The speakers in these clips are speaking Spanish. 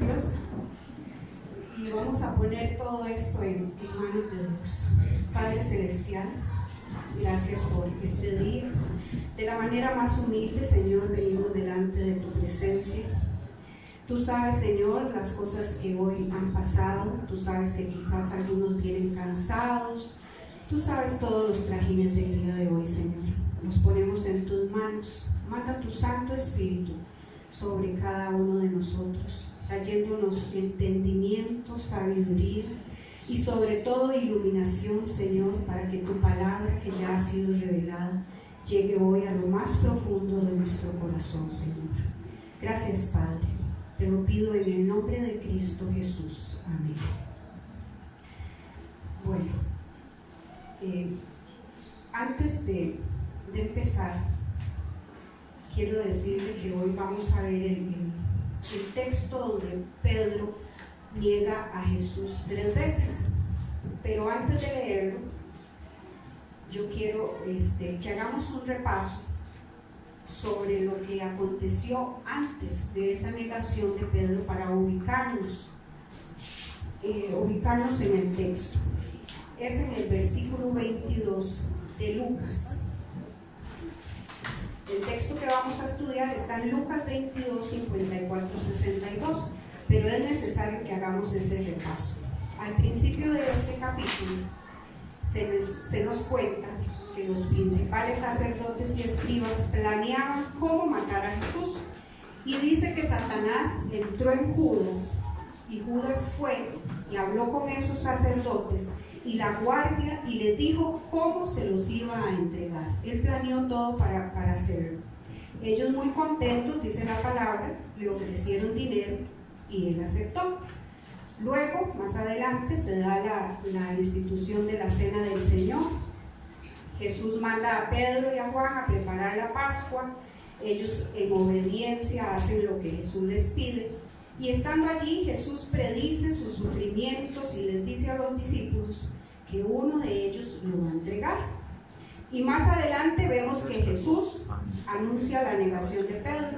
Dios y vamos a poner todo esto en manos de Dios. Padre Celestial, gracias por este día. De la manera más humilde, Señor, venimos delante de tu presencia. Tú sabes, Señor, las cosas que hoy han pasado. Tú sabes que quizás algunos vienen cansados. Tú sabes todos los trajines del día de hoy, Señor. Nos ponemos en tus manos. Manda tu Santo Espíritu sobre cada uno de nosotros, trayéndonos entendimiento, sabiduría y sobre todo iluminación, Señor, para que tu palabra que ya ha sido revelada llegue hoy a lo más profundo de nuestro corazón, Señor. Gracias, Padre. Te lo pido en el nombre de Cristo Jesús. Amén. Bueno, antes de empezar, quiero decirle que hoy vamos a ver el texto donde Pedro niega a Jesús 3 veces. Pero antes de leerlo, yo quiero que hagamos un repaso sobre lo que aconteció antes de esa negación de Pedro para ubicarnos en el texto. Es en el versículo 22 de Lucas. El texto que vamos a estudiar está en Lucas 22, 54, 62, pero es necesario que hagamos ese repaso. Al principio de este capítulo se nos cuenta que los principales sacerdotes y escribas planeaban cómo matar a Jesús, y dice que Satanás entró en Judas, y Judas fue y habló con esos sacerdotes y la guardia y le dijo cómo se los iba a entregar. Él planeó todo para hacerlo. Ellos, muy contentos, dice la palabra, le ofrecieron dinero y él aceptó. Luego, más adelante, se da la institución de la Cena del Señor. Jesús manda a Pedro y a Juan a preparar la Pascua. Ellos, en obediencia, hacen lo que Jesús les pide. Y estando allí, Jesús predice sus sufrimientos y les dice a los discípulos que uno de ellos lo va a entregar. Y más adelante vemos que Jesús anuncia la negación de Pedro.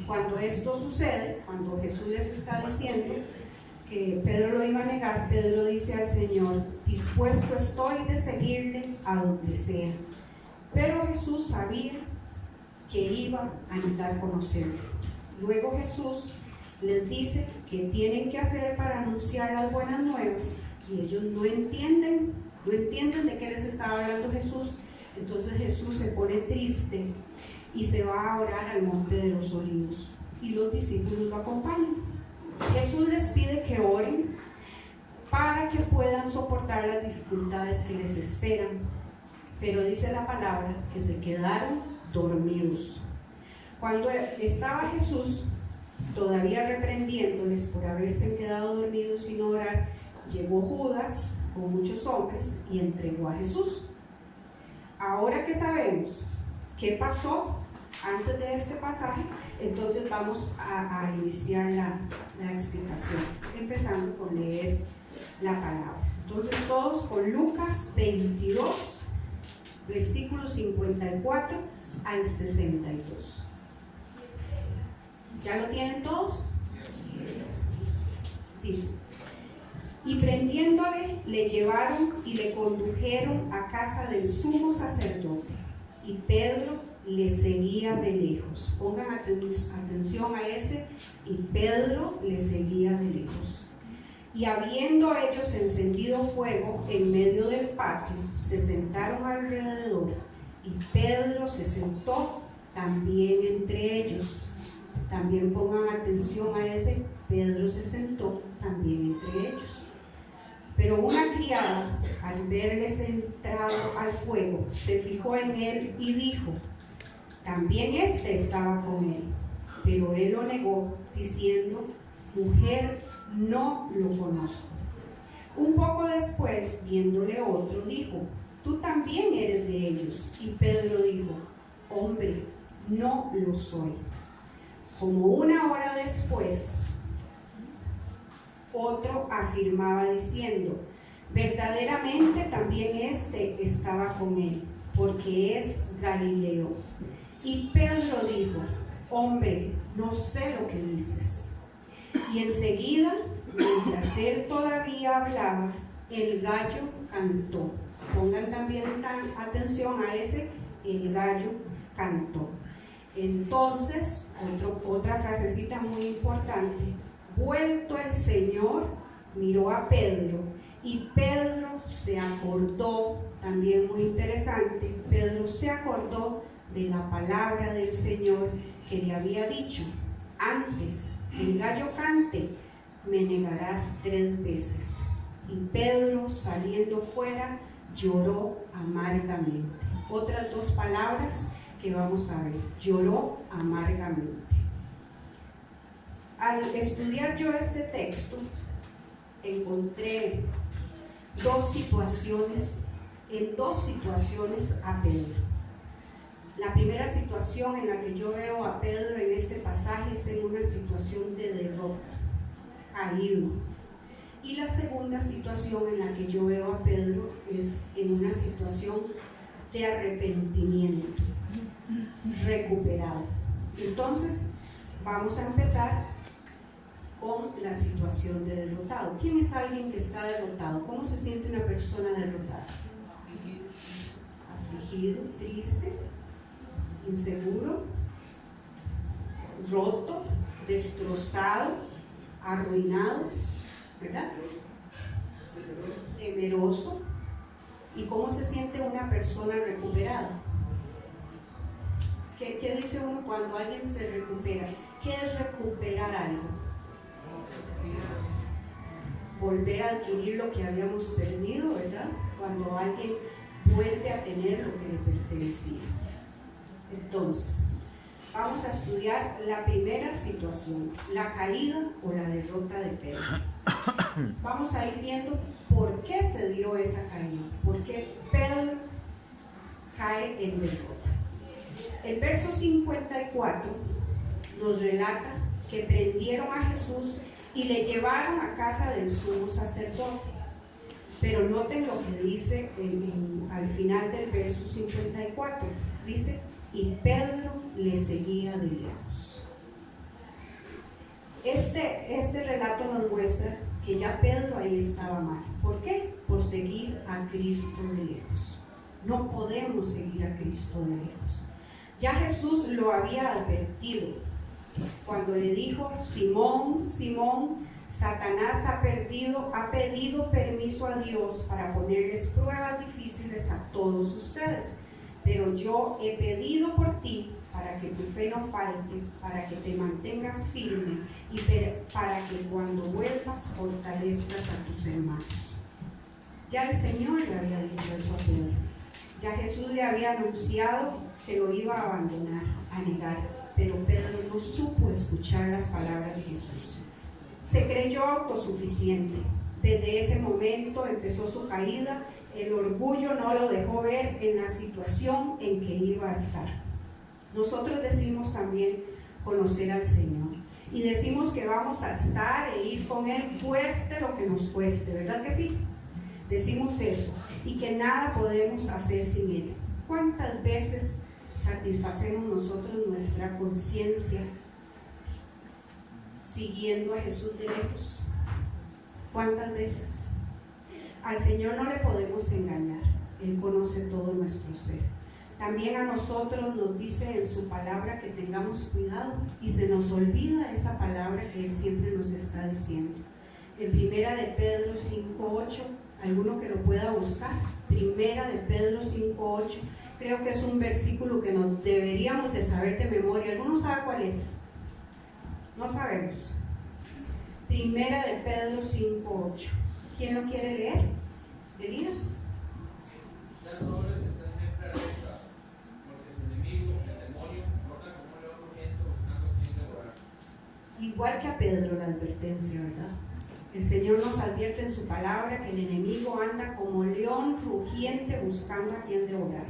Cuando esto sucede, cuando Jesús les está diciendo que Pedro lo iba a negar, Pedro dice al Señor: dispuesto estoy de seguirle a donde sea. Pero Jesús sabía que iba a intentar conocerlo. Luego Jesús les dice que tienen que hacer para anunciar las buenas nuevas, y ellos no entienden de qué les estaba hablando Jesús. Entonces Jesús se pone triste y se va a orar al monte de los olivos, y los discípulos lo acompañan. Jesús les pide que oren para que puedan soportar las dificultades que les esperan, pero dice la palabra que se quedaron dormidos. Cuando estaba Jesús todavía reprendiéndoles por haberse quedado dormidos sin orar, llegó Judas con muchos hombres y entregó a Jesús. Ahora que sabemos qué pasó antes de este pasaje, entonces vamos a iniciar la explicación, empezando con leer la palabra. Entonces todos con Lucas 22, versículos 54 al 62. ¿Ya lo tienen todos? Dice: y prendiéndole, le llevaron y le condujeron a casa del sumo sacerdote, y Pedro le seguía de lejos. Pongan atención a ese: y Pedro le seguía de lejos. Y habiendo ellos encendido fuego en medio del patio, se sentaron alrededor, y Pedro se sentó también entre ellos. También pongan atención a ese: Pedro se sentó también entre ellos. Pero una criada, al verle sentado al fuego, se fijó en él y dijo: también éste estaba con él. Pero él lo negó, diciendo: mujer, no lo conozco. Un poco después, viéndole otro, dijo: tú también eres de ellos. Y Pedro dijo: hombre, no lo soy. Como una hora después, otro afirmaba diciendo: verdaderamente también éste estaba con él, porque es Galileo. Y Pedro dijo: hombre, no sé lo que dices. Y enseguida, mientras él todavía hablaba, el gallo cantó. Pongan también atención a ese, el gallo cantó. Entonces, otra frasecita muy importante. Vuelto el Señor, miró a Pedro, y Pedro se acordó, también muy interesante, Pedro se acordó de la palabra del Señor que le había dicho: antes que el gallo cante, me negarás 3 veces. Y Pedro, saliendo fuera, lloró amargamente. Otras 2 palabras que vamos a ver: lloró amargamente. Al estudiar yo este texto, encontré en 2 situaciones a Pedro. La primera situación en la que yo veo a Pedro en este pasaje es en una situación de derrota, caído. Y la segunda situación en la que yo veo a Pedro es en una situación de arrepentimiento, recuperado. Entonces, vamos a empezar con la situación de derrotado. ¿Quién es alguien que está derrotado? ¿Cómo se siente una persona derrotada? Afligido, triste, inseguro, roto, destrozado, arruinado, ¿verdad? Temeroso. ¿Y cómo se siente una persona recuperada? ¿Qué dice uno cuando alguien se recupera? ¿Qué es recuperar algo? Volver a adquirir lo que habíamos perdido, ¿verdad? Cuando alguien vuelve a tener lo que le pertenecía. Entonces, vamos a estudiar la primera situación, la caída o la derrota de Pedro. Vamos a ir viendo por qué se dio esa caída, por qué Pedro cae en derrota. El verso 54 nos relata que prendieron a Jesús y le llevaron a casa del sumo sacerdote. Pero noten lo que dice al final del verso 54. Dice: y Pedro le seguía de lejos. Este relato nos muestra que ya Pedro ahí estaba mal. ¿Por qué? Por seguir a Cristo de lejos. No podemos seguir a Cristo de lejos. Ya Jesús lo había advertido cuando le dijo: Simón, Simón, Satanás ha pedido permiso a Dios para ponerles pruebas difíciles a todos ustedes. Pero yo he pedido por ti para que tu fe no falte, para que te mantengas firme y para que cuando vuelvas fortalezcas a tus hermanos. Ya el Señor le había dicho eso a Pedro. Ya Jesús le había anunciado que lo iba a abandonar, a negar. Pero Pedro no supo escuchar las palabras de Jesús. Se creyó autosuficiente. Desde ese momento empezó su caída. El orgullo no lo dejó ver en la situación en que iba a estar. Nosotros decimos también conocer al Señor. Y decimos que vamos a estar e ir con Él, cueste lo que nos cueste, ¿verdad que sí? Decimos eso. Y que nada podemos hacer sin Él. ¿Cuántas veces satisfacemos nosotros nuestra conciencia siguiendo a Jesús de lejos? ¿Cuántas veces? Al Señor no le podemos engañar. Él conoce todo nuestro ser. También a nosotros nos dice en su palabra que tengamos cuidado y se nos olvida esa palabra que Él siempre nos está diciendo. En Primera de Pedro 5:8, alguno que lo pueda buscar. Primera de Pedro 5:8. Creo que es un versículo que nos deberíamos de saber de memoria. ¿Alguno sabe cuál es? No sabemos. Primera de Pedro 5:8. ¿Quién lo quiere leer? ¿Elías? Las obras están siempre alerta, porque su enemigo, el demonio, corre como un león rugiente buscando a quien devorar. Igual que a Pedro la advertencia, ¿verdad? El Señor nos advierte en su palabra que el enemigo anda como león rugiente buscando a quien devorar.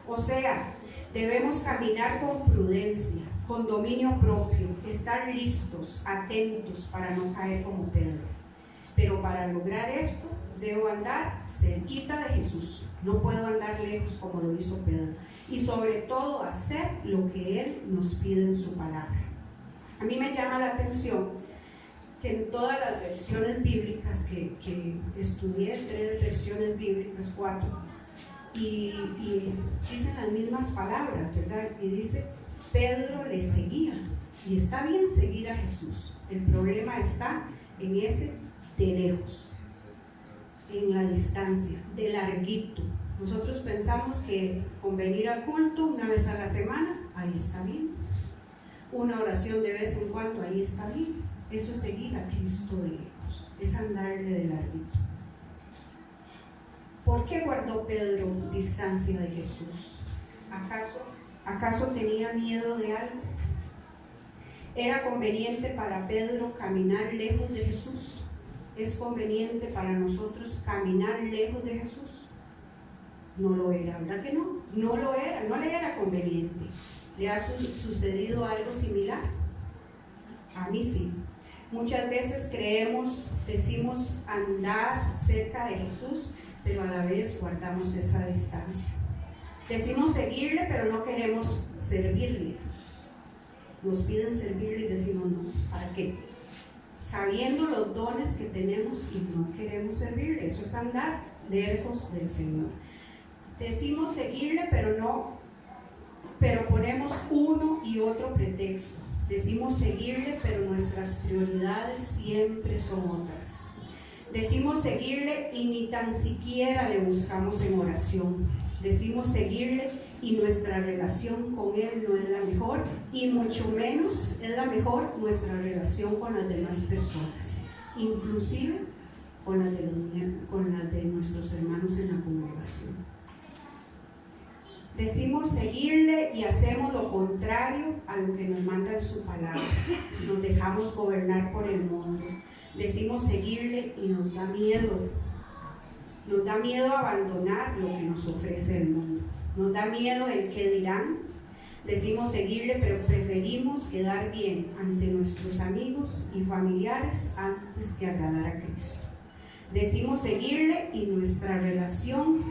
O sea, debemos caminar con prudencia, con dominio propio, estar listos, atentos para no caer como Pedro. Pero para lograr esto, debo andar cerquita de Jesús. No puedo andar lejos como lo hizo Pedro. Y sobre todo hacer lo que Él nos pide en su palabra. A mí me llama la atención que en todas las versiones bíblicas que estudié, 3 versiones bíblicas, 4, y dicen las mismas palabras, ¿verdad? Y dice, Pedro le seguía, y está bien seguir a Jesús, el problema está en ese de lejos, en la distancia, de larguito. Nosotros pensamos que con venir al culto una vez a la semana, ahí está bien, una oración de vez en cuando, ahí está bien. Eso es seguir a Cristo de lejos, es andarle de larguito. ¿Por qué guardó Pedro distancia de Jesús? ¿Acaso tenía miedo de algo? ¿Era conveniente para Pedro caminar lejos de Jesús? ¿Es conveniente para nosotros caminar lejos de Jesús? No lo era, ¿verdad que no? No lo era, no le era conveniente. ¿Le ha sucedido algo similar? A mí sí. Muchas veces decimos andar cerca de Jesús, pero a la vez guardamos esa distancia. Decimos seguirle, pero no queremos servirle. Nos piden servirle y decimos no. ¿Para qué? Sabiendo los dones que tenemos y no queremos servirle. Eso es andar lejos del Señor. Decimos seguirle, pero ponemos uno y otro pretexto. Decimos seguirle, pero nuestras prioridades siempre son otras. Decimos seguirle y ni tan siquiera le buscamos en oración. Decimos seguirle y nuestra relación con Él no es la mejor, y mucho menos es la mejor nuestra relación con las demás personas, inclusive con las de nuestros hermanos en la congregación. Decimos seguirle y hacemos lo contrario a lo que nos manda en su palabra. Nos dejamos gobernar por el mundo. Decimos seguirle y nos da miedo. Nos da miedo abandonar lo que nos ofrece el mundo. Nos da miedo el qué dirán. Decimos seguirle, pero preferimos quedar bien ante nuestros amigos y familiares antes que agradar a Cristo. Decimos seguirle y nuestra relación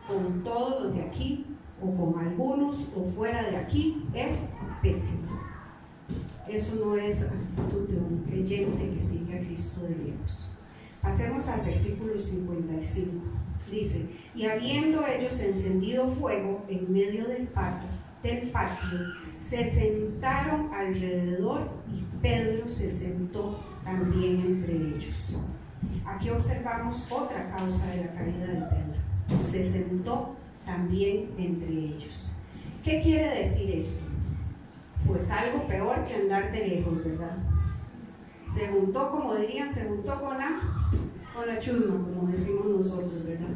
con todos los de aquí, o con algunos, o fuera de aquí, es pésimo. Eso no es actitud de un creyente que sigue a Cristo de lejos. Pasemos al versículo 55. Dice, y habiendo ellos encendido fuego en medio del patio, se sentaron alrededor y Pedro se sentó también entre ellos. Aquí observamos otra causa de la caída de Pedro. Se sentó también entre ellos. ¿Qué quiere decir esto? Pues algo peor que andar de lejos, ¿verdad? Se juntó, como dirían, se juntó con la chusma, como decimos nosotros, ¿verdad?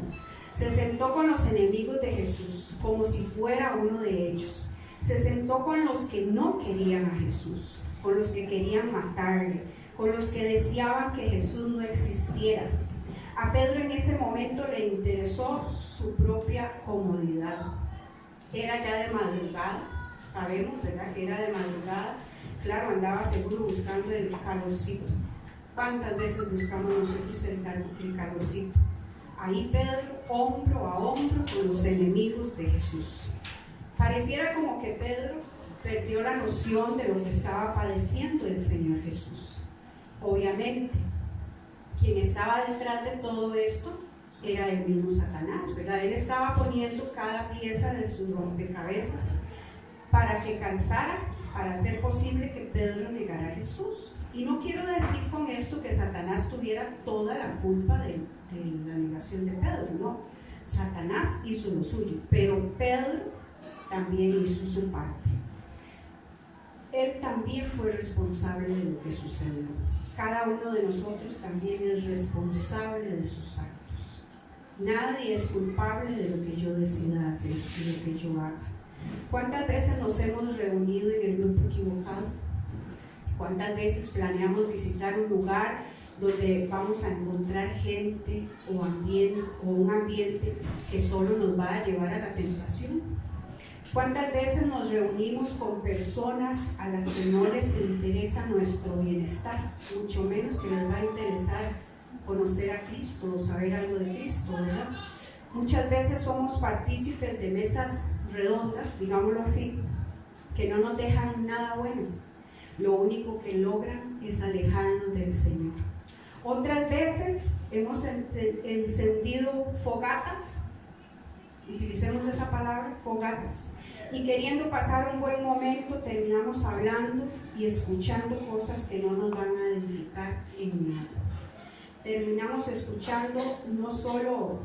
Se sentó con los enemigos de Jesús, como si fuera uno de ellos. Se sentó con los que no querían a Jesús, con los que querían matarle, con los que deseaban que Jesús no existiera. A Pedro en ese momento le interesó su propia comodidad. Era ya de madrugada, sabemos, ¿verdad? Que era de madrugada. Claro, andaba seguro buscando el calorcito. ¿Cuántas veces buscamos nosotros el calorcito? Ahí Pedro, hombro a hombro con los enemigos de Jesús. Pareciera como que Pedro perdió la noción de lo que estaba padeciendo el Señor Jesús. Obviamente, quien estaba detrás de todo esto era el mismo Satanás, ¿verdad? Él estaba poniendo cada pieza de su rompecabezas para que calzara, para hacer posible que Pedro negara a Jesús. Y no quiero decir con esto que Satanás tuviera toda la culpa de la negación de Pedro, no. Satanás hizo lo suyo, pero Pedro también hizo su parte. Él también fue responsable de lo que sucedió. Cada uno de nosotros también es responsable de sus actos. Nadie es culpable de lo que yo decida hacer, de lo que yo haga. ¿Cuántas veces nos hemos reunido en el grupo equivocado? ¿Cuántas veces planeamos visitar un lugar donde vamos a encontrar gente o un ambiente que solo nos va a llevar a la tentación? ¿Cuántas veces nos reunimos con personas a las que no les interesa nuestro bienestar, mucho menos que les va a interesar conocer a Cristo o saber algo de Cristo, ¿verdad? Muchas veces somos partícipes de mesas redondas, digámoslo así, que no nos dejan nada bueno. Lo único que logran es alejarnos del Señor. Otras veces hemos encendido fogatas, utilicemos esa palabra, fogatas, y queriendo pasar un buen momento terminamos hablando y escuchando cosas que no nos van a edificar en nada. Terminamos escuchando, no solo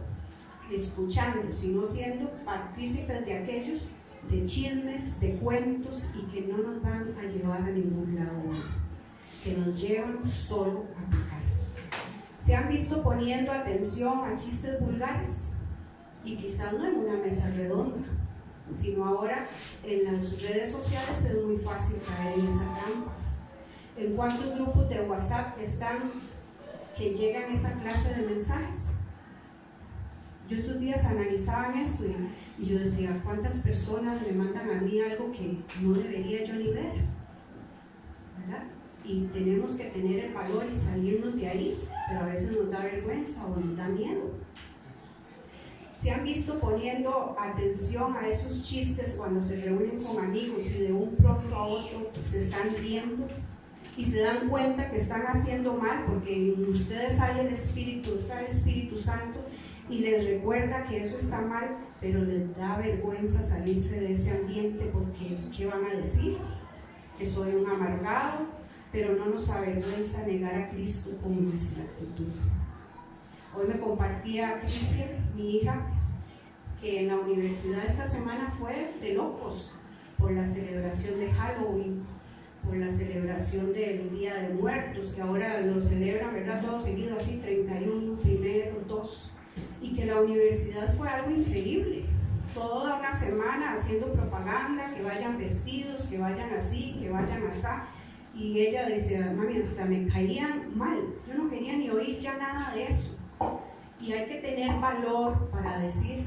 escuchando, sino siendo partícipes de aquellos, de chismes, de cuentos, y que no nos van a llevar a ningún lado, que nos llevan solo a pecar. ¿Se han visto poniendo atención a chistes vulgares? Y quizás no en una mesa redonda, sino ahora en las redes sociales es muy fácil caer en esa trampa. ¿En cuántos grupos de WhatsApp están que llegan esa clase de mensajes? Yo estos días analizaba eso y yo decía, ¿cuántas personas me mandan a mí algo que no debería yo ni ver? ¿Verdad? Y tenemos que tener el valor y salirnos de ahí, pero a veces nos da vergüenza o nos da miedo. ¿Se han visto poniendo atención a esos chistes cuando se reúnen con amigos y de un pronto a otro se están riendo y se dan cuenta que están haciendo mal porque en ustedes hay el Espíritu, está el Espíritu Santo y les recuerda que eso está mal, pero les da vergüenza salirse de ese ambiente porque ¿qué van a decir? Que soy un amargado, pero no nos avergüenza negar a Cristo con nuestra actitud. Hoy me compartía Cristian, mi hija, que en la universidad esta semana fue de locos por la celebración de Halloween, por la celebración del Día de Muertos, que ahora lo celebran, ¿verdad? Todo seguido así, 31, primero, 2, y que la universidad fue algo increíble. Toda una semana haciendo propaganda, que vayan vestidos, que vayan así, que vayan así. Y ella decía, mami, hasta me caían mal, yo no quería ni oír ya nada de eso. Y hay que tener valor para decir,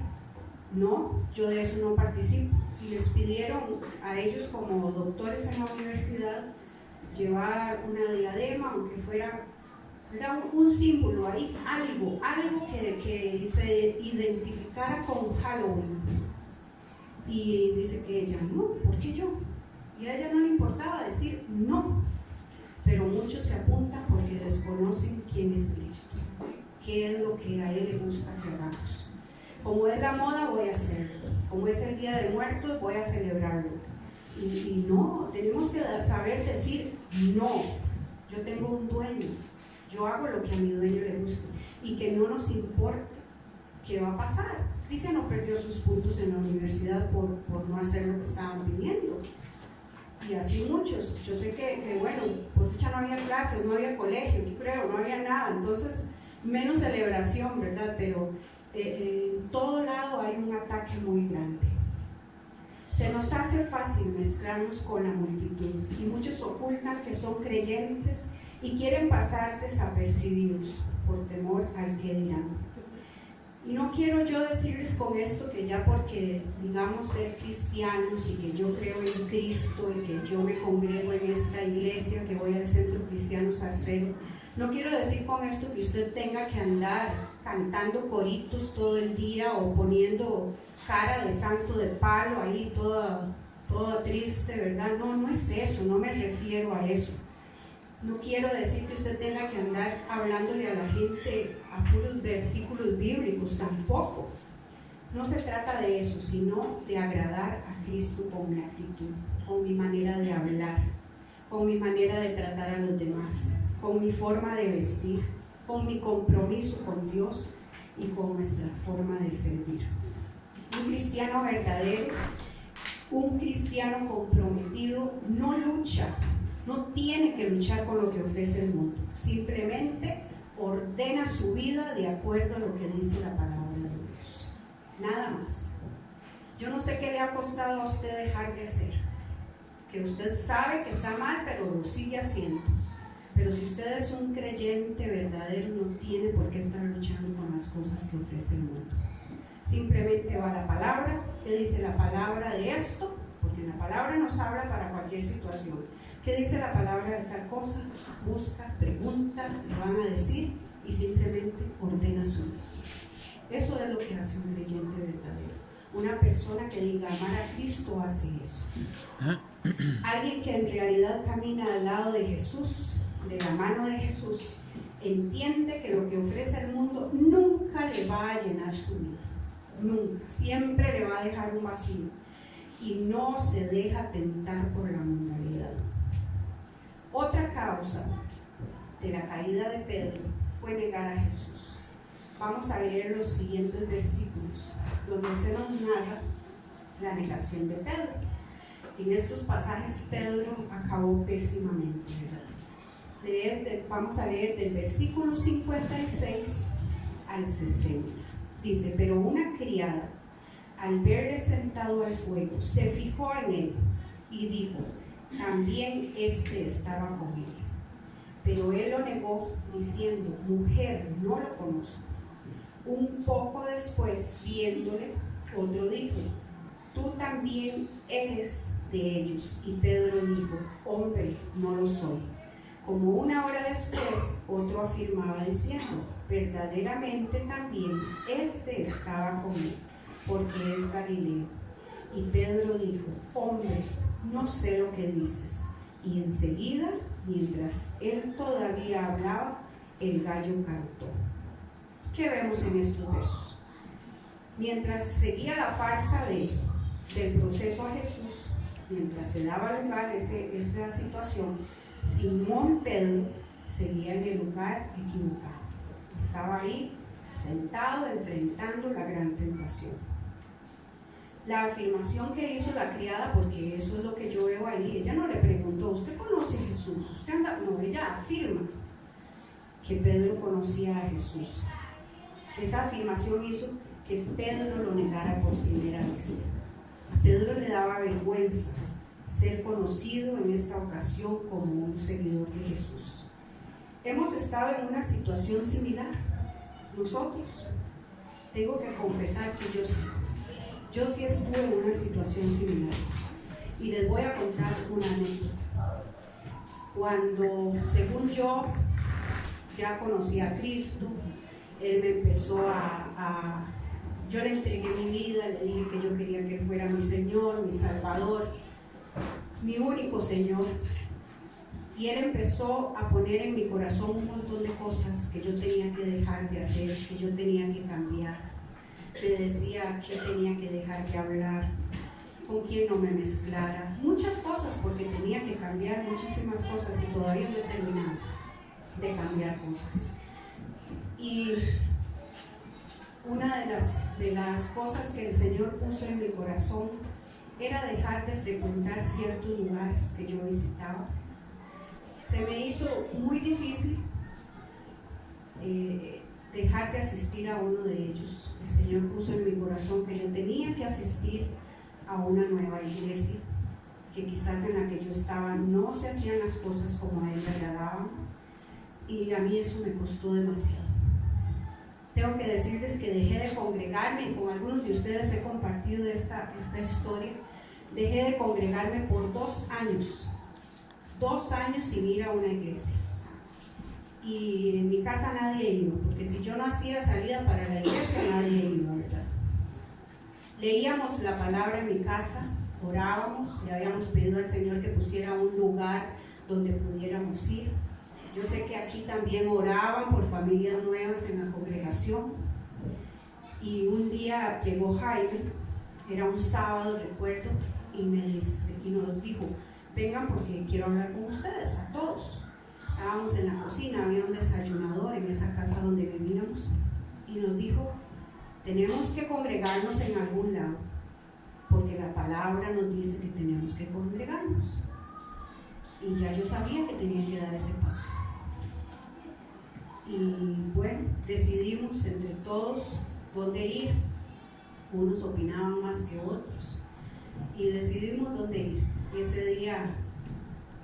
no, yo de eso no participo. Y les pidieron a ellos como doctores en la universidad llevar una diadema, aunque fuera un símbolo ahí, algo que se identificara con Halloween. Y dice que ella, no, ¿por qué yo? Y a ella no le importaba decir no, pero muchos se apuntan porque desconocen quién es Cristo, qué es lo que a Él le gusta que hagamos. Como es la moda, voy a hacerlo. Como es el Día de Muertos, voy a celebrarlo. Y no, tenemos que saber decir no. Yo tengo un dueño, yo hago lo que a mi dueño le gusta y que no nos importa qué va a pasar. Cristian no perdió sus puntos en la universidad por no hacer lo que estaban pidiendo. Y así muchos. Yo sé que bueno, por dicha no había clases, no había colegio, yo creo, no había nada. Entonces, menos celebración, ¿verdad? Pero en todo lado hay un ataque muy grande. Se nos hace fácil mezclarnos con la multitud y muchos ocultan que son creyentes y quieren pasar desapercibidos por temor al que dirán. Y no quiero yo decirles con esto que ya porque digamos ser cristianos y que yo creo en Cristo y que yo me congrego en esta iglesia, que voy al Centro Cristiano Salcedo, no quiero decir con esto que usted tenga que andar cantando coritos todo el día o poniendo cara de santo de palo ahí toda triste, ¿verdad? No es eso, no me refiero a eso. No quiero decir que usted tenga que andar hablándole a la gente a puros versículos bíblicos, tampoco. No se trata de eso, sino de agradar a Cristo con mi actitud, con mi manera de hablar, con mi manera de tratar a los demás, con mi forma de vestir, con mi compromiso con Dios y con nuestra forma de servir. Un cristiano verdadero, un cristiano comprometido, no lucha. No tiene que luchar con lo que ofrece el mundo, simplemente ordena su vida de acuerdo a lo que dice la palabra de Dios. Nada más. Yo no sé qué le ha costado a usted dejar de hacer, que usted sabe que está mal, pero lo sigue haciendo. Pero si usted es un creyente verdadero, no tiene por qué estar luchando con las cosas que ofrece el mundo. Simplemente va a la palabra, ¿qué dice la palabra de esto? Porque la palabra nos habla para cualquier situación. ¿Qué dice la palabra de tal cosa? Busca, pregunta, le van a decir y simplemente ordena su vida. Eso es lo que hace un creyente verdadero. Una persona que diga amar a Cristo hace eso. Alguien que en realidad camina al lado de Jesús, de la mano de Jesús, entiende que lo que ofrece el mundo nunca le va a llenar su vida, nunca, siempre le va a dejar un vacío y no se deja tentar por la mundanalidad. Otra causa de la caída de Pedro fue negar a Jesús. Vamos a leer los siguientes versículos donde se nos narra la negación de Pedro. En estos pasajes Pedro acabó pésimamente, vamos a leer del versículo 56 al 60. Dice: pero una criada, al verle sentado al fuego, se fijó en él y dijo: también este estaba con él. Pero él lo negó, diciendo: mujer, no lo conozco. Un poco después, viéndole, otro dijo: tú también eres de ellos. Y Pedro dijo: hombre, no lo soy. Como una hora después, otro afirmaba diciendo: verdaderamente también este estaba con él, porque es Galileo. Y Pedro dijo: hombre, no sé lo que dices. Y enseguida, mientras él todavía hablaba, el gallo cantó. ¿Qué vemos en estos versos? Mientras seguía la farsa del proceso a Jesús, mientras se daba lugar esa situación, Simón Pedro seguía en el lugar equivocado. Estaba ahí sentado enfrentando la gran tentación. La afirmación que hizo la criada, porque eso es lo que yo veo ahí, ella no le preguntó: ¿usted conoce a Jesús? ¿Usted anda? No, ella afirma que Pedro conocía a Jesús. Esa afirmación hizo que Pedro lo negara por primera vez. A Pedro le daba vergüenza ser conocido en esta ocasión como un seguidor de Jesús. Hemos estado en una situación similar nosotros. Tengo que confesar que yo sí estuve en una situación similar, y les voy a contar una anécdota. Cuando, según yo, ya conocí a Cristo, Él me empezó yo le entregué mi vida, le dije que yo quería que Él fuera mi Señor, mi Salvador, mi único Señor. Y Él empezó a poner en mi corazón un montón de cosas que yo tenía que dejar de hacer, que yo tenía que cambiar. Me decía que tenía que dejar de hablar, con quién no me mezclara, muchas cosas, porque tenía que cambiar muchísimas cosas y todavía no he terminado de cambiar cosas. Y una de las cosas que el Señor puso en mi corazón era dejar de frecuentar ciertos lugares que yo visitaba. Se me hizo muy difícil dejar de asistir a uno de ellos. El Señor puso en mi corazón que yo tenía que asistir a una nueva iglesia, que quizás en la que yo estaba no se hacían las cosas como a Él le agradaban, y a mí eso me costó demasiado. Tengo que decirles que dejé de congregarme, y con algunos de ustedes he compartido esta historia. Dejé de congregarme por 2 años, 2 años sin ir a una iglesia. Y en mi casa nadie iba, porque si yo no hacía salida para la iglesia, nadie iba, ¿verdad? Leíamos la palabra en mi casa, orábamos, le habíamos pedido al Señor que pusiera un lugar donde pudiéramos ir. Yo sé que aquí también oraban por familias nuevas en la congregación. Y un día llegó Jaime, era un sábado, recuerdo, y nos dijo: vengan porque quiero hablar con ustedes, a todos. Estábamos en la cocina, había un desayunador en esa casa donde vivíamos, y nos dijo: tenemos que congregarnos en algún lado, porque la palabra nos dice que tenemos que congregarnos. Y ya yo sabía que tenía que dar ese paso. Y bueno, decidimos entre todos dónde ir. Unos opinaban más que otros, y decidimos dónde ir. Y ese día,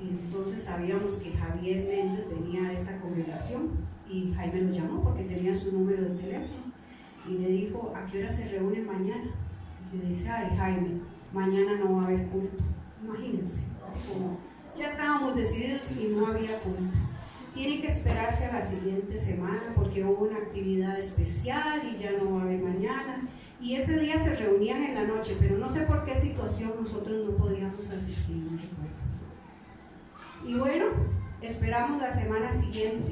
entonces sabíamos que Javier Méndez venía a esta congregación, y Jaime lo llamó porque tenía su número de teléfono y le dijo: ¿a qué hora se reúne mañana? Y le dice: ay, Jaime, mañana no va a haber culto. Imagínense, así como ya estábamos decididos y no había culto. Tiene que esperarse a la siguiente semana porque hubo una actividad especial y ya no va a haber mañana. Y ese día se reunían en la noche, pero no sé por qué situación nosotros no podíamos asistir, no recuerdo. Y bueno, esperamos la semana siguiente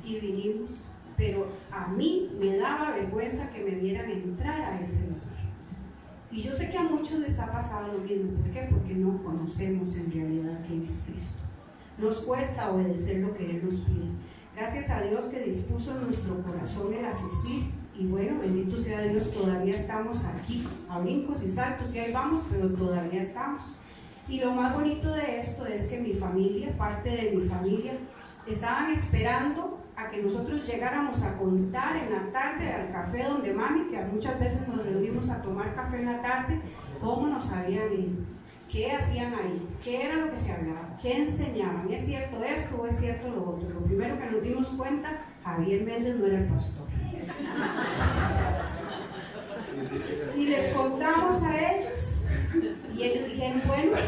y aquí vinimos, pero a mí me daba vergüenza que me vieran entrar a ese lugar. Y yo sé que a muchos les ha pasado lo mismo. ¿Por qué? Porque no conocemos en realidad quién es Cristo. Nos cuesta obedecer lo que Él nos pide. Gracias a Dios que dispuso en nuestro corazón el asistir. Y bueno, bendito sea Dios, todavía estamos aquí, a brincos y saltos, y ahí vamos, pero todavía estamos. Y lo más bonito de esto es que mi familia, parte de mi familia, estaban esperando a que nosotros llegáramos a contar en la tarde al café donde mami, que muchas veces nos reunimos a tomar café en la tarde, cómo nos habían ido, qué hacían ahí, qué era lo que se hablaba, qué enseñaban, es cierto esto o es cierto lo otro. Lo primero que nos dimos cuenta, Javier Méndez no era el pastor. Y les contamos a ellos y ellos dijeron, bueno,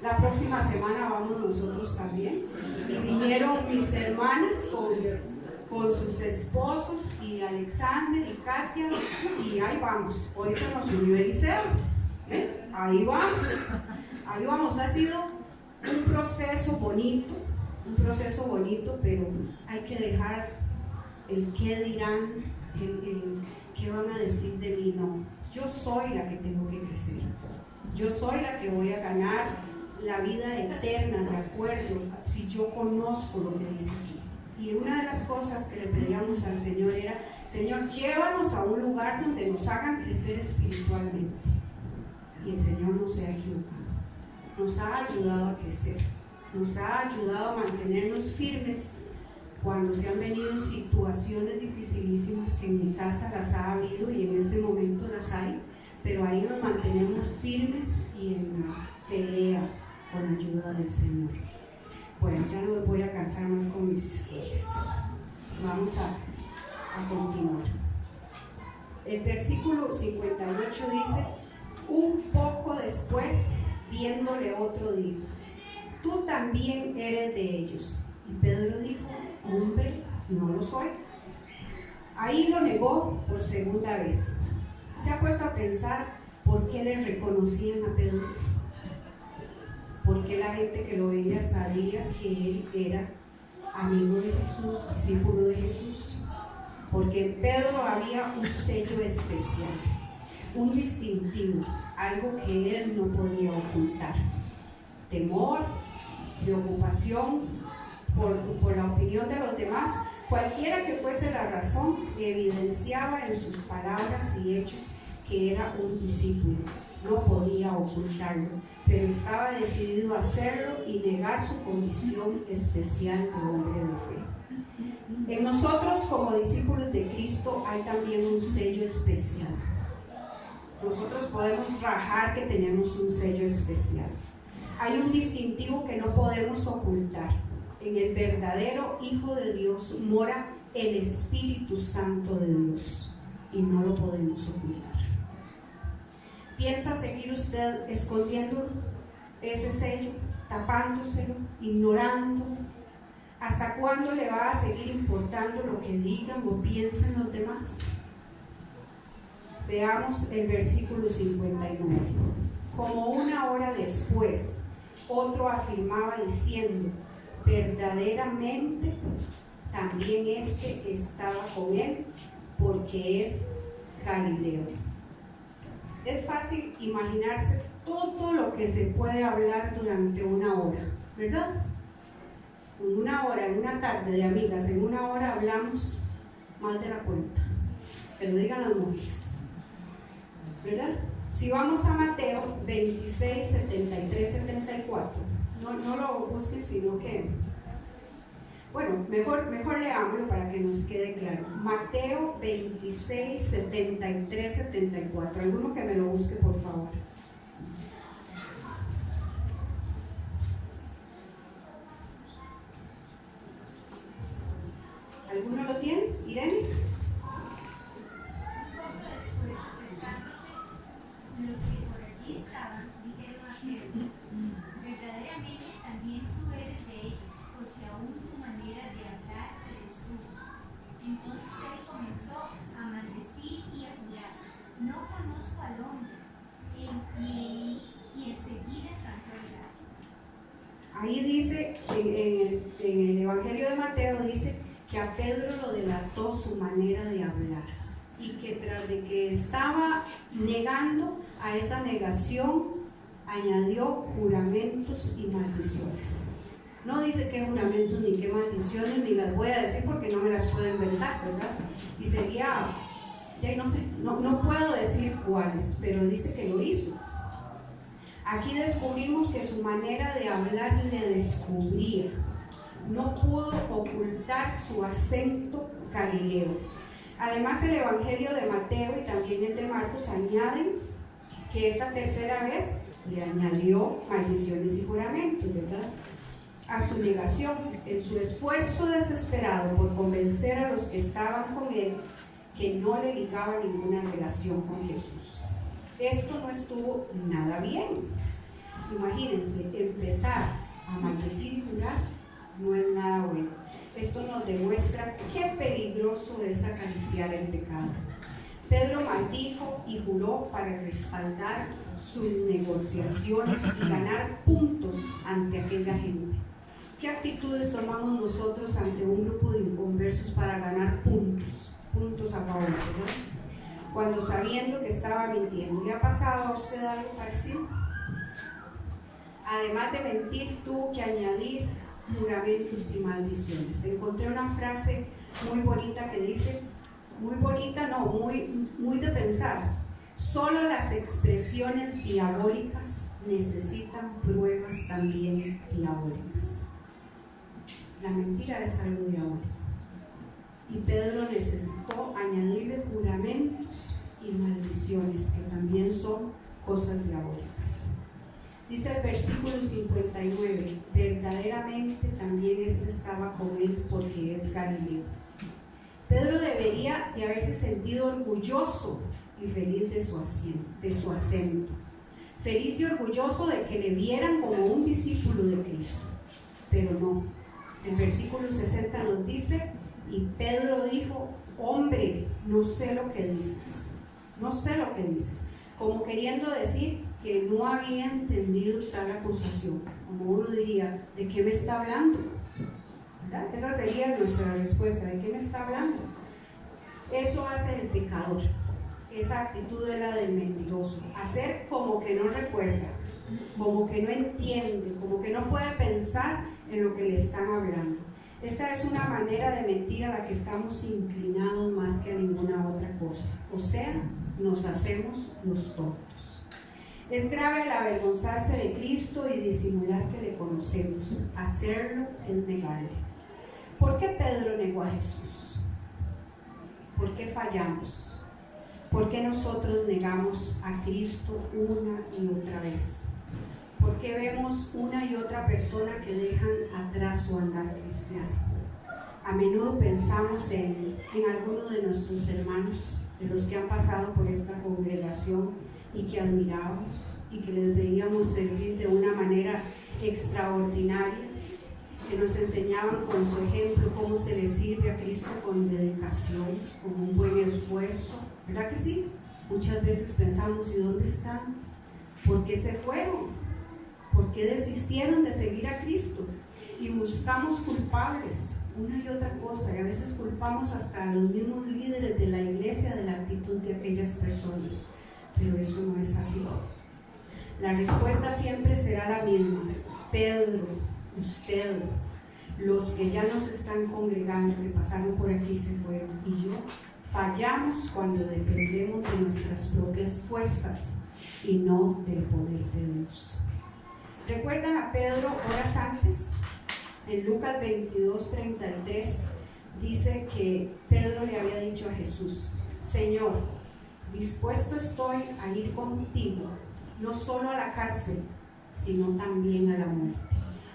la próxima semana vamos nosotros también. Y vinieron mis hermanas con sus esposos y Alexander y Katia, y ahí vamos. Hoy se nos unió Eliseo. Ahí vamos. Ha sido un proceso bonito, pero hay que dejar el qué dirán, el qué van a decir de mí. No, yo soy la que tengo que crecer. Yo soy la que voy a ganar la vida eterna, de acuerdo, si yo conozco lo que dice aquí. Y una de las cosas que le pedíamos al Señor era, Señor, llévanos a un lugar donde nos hagan crecer espiritualmente. Y el Señor no se ha equivocado. Nos ha ayudado a crecer, nos ha ayudado a mantenernos firmes cuando se han venido situaciones dificilísimas, que en mi casa las ha habido y en este momento las hay, pero ahí nos mantenemos firmes y en la pelea con ayuda del Señor. Bueno, ya no me voy a cansar más con mis historias. Vamos a continuar. El versículo 58 dice, un poco después, viéndole otro, dijo, tú también eres de ellos. Y Pedro dijo, hombre, no lo soy. Ahí lo negó por segunda vez. ¿Se ha puesto a pensar por qué le reconocían a Pedro? Porque la gente que lo veía sabía que él era amigo de Jesús, discípulo de Jesús. Porque en Pedro había un sello especial, un distintivo, algo que él no podía ocultar. Temor, preocupación por la opinión de los demás, cualquiera que fuese la razón, evidenciaba en sus palabras y hechos que era un discípulo. No podía ocultarlo, pero estaba decidido a hacerlo y negar su condición especial de hombre de fe. En nosotros, como discípulos de Cristo, hay también un sello especial. Nosotros podemos rajar que tenemos un sello especial. Hay un distintivo que no podemos ocultar. En el verdadero Hijo de Dios mora el Espíritu Santo de Dios y no lo podemos ocultar. ¿Piensa seguir usted escondiendo ese sello, tapándoselo, ignorando? ¿Hasta cuándo le va a seguir importando lo que digan o piensen los demás? Veamos el versículo 59. Como una hora después, otro afirmaba diciendo, verdaderamente también este estaba con él, porque es Galileo. Es fácil imaginarse todo lo que se puede hablar durante una hora, ¿verdad? En una hora, en una tarde de amigas, en una hora hablamos más de la cuenta. Que lo digan las mujeres, ¿verdad? Si vamos a Mateo 26, 73, 74, no lo busquen, sino que, bueno, mejor leámoslo para que nos quede claro. Mateo 26, 73, 74. Alguno que me lo busque, por favor. ¿Alguno lo tiene? ¿Irene? Los que por allí estaban dijeron a Pedro, verdaderamente también tú eres de ellos, porque aún tu manera de hablar eres tú. Entonces él comenzó a maldecir y a jurar, no conozco al hombre, y enseguida cantó el gallo. Ahí dice, en el Evangelio de Mateo dice que a Pedro lo delató su manera de hablar y que tras de que estaba negando, a esa negación añadió juramentos y maldiciones. No dice qué juramentos ni qué maldiciones, ni las voy a decir porque no me las puedo inventar, ¿verdad? Y sería, ya no sé, no puedo decir cuáles, pero dice que lo hizo. Aquí descubrimos que su manera de hablar le descubría. No pudo ocultar su acento galileo. Además, el Evangelio de Mateo y también el de Marcos añaden que esta tercera vez le añadió maldiciones y juramentos, ¿verdad?, a su negación, en su esfuerzo desesperado por convencer a los que estaban con él que no le ligaba ninguna relación con Jesús. Esto no estuvo nada bien. Imagínense, empezar a maldecir y jurar no es nada bueno. Esto nos demuestra qué peligroso es acariciar el pecado. Pedro maldijo y juró para respaldar sus negociaciones y ganar puntos ante aquella gente. ¿Qué actitudes tomamos nosotros ante un grupo de inconversos para ganar puntos a favor, ¿verdad? Cuando sabiendo que estaba mintiendo? ¿Le ha pasado a usted algo parecido? Además de mentir, tuvo que añadir juramentos y maldiciones. Encontré una frase muy bonita que dice, muy bonita no, muy de pensar: solo las expresiones diabólicas necesitan pruebas también diabólicas. La mentira es algo diabólico. Y Pedro necesitó añadirle juramentos y maldiciones, que también son cosas diabólicas. Dice el versículo 59, verdaderamente también éste estaba con él porque es Galileo. Pedro debería de haberse sentido orgulloso y feliz de su acento. Feliz y orgulloso de que le vieran como un discípulo de Cristo. Pero no. El versículo 60 nos dice, y Pedro dijo, hombre, no sé lo que dices. No sé lo que dices. Como queriendo decir que no había entendido tal acusación. Como uno diría, ¿de qué me está hablando? ¿Verdad? Esa sería nuestra respuesta, ¿de qué me está hablando? Eso hace el pecador. Esa actitud es la del mentiroso. Hacer como que no recuerda, como que no entiende, como que no puede pensar en lo que le están hablando. Esta es una manera de mentir a la que estamos inclinados más que a ninguna otra cosa. O sea, nos hacemos los tontos. Es grave el avergonzarse de Cristo y disimular que le conocemos. Hacerlo es negarle. ¿Por qué Pedro negó a Jesús? ¿Por qué fallamos? ¿Por qué nosotros negamos a Cristo una y otra vez? ¿Por qué vemos una y otra persona que dejan atrás su andar cristiano? A menudo pensamos en algunos de nuestros hermanos, de los que han pasado por esta congregación y que admirábamos y que les veíamos servir de una manera extraordinaria, que nos enseñaban con su ejemplo cómo se les sirve a Cristo con dedicación, con un buen esfuerzo. ¿Verdad que sí? Muchas veces pensamos, ¿y dónde están? ¿Por qué se fueron? ¿Por qué desistieron de seguir a Cristo? Y buscamos culpables, una y otra cosa, y a veces culpamos hasta a los mismos líderes de la iglesia de la actitud de aquellas personas, pero eso no es así. La respuesta siempre será la misma. Pedro, usted, los que ya nos están congregando, que pasaron por aquí y se fueron, y yo, fallamos cuando dependemos de nuestras propias fuerzas y no del poder de Dios. ¿Recuerdan a Pedro horas antes? En Lucas 22:33 dice que Pedro le había dicho a Jesús, Señor, dispuesto estoy a ir contigo, no solo a la cárcel, sino también a la muerte.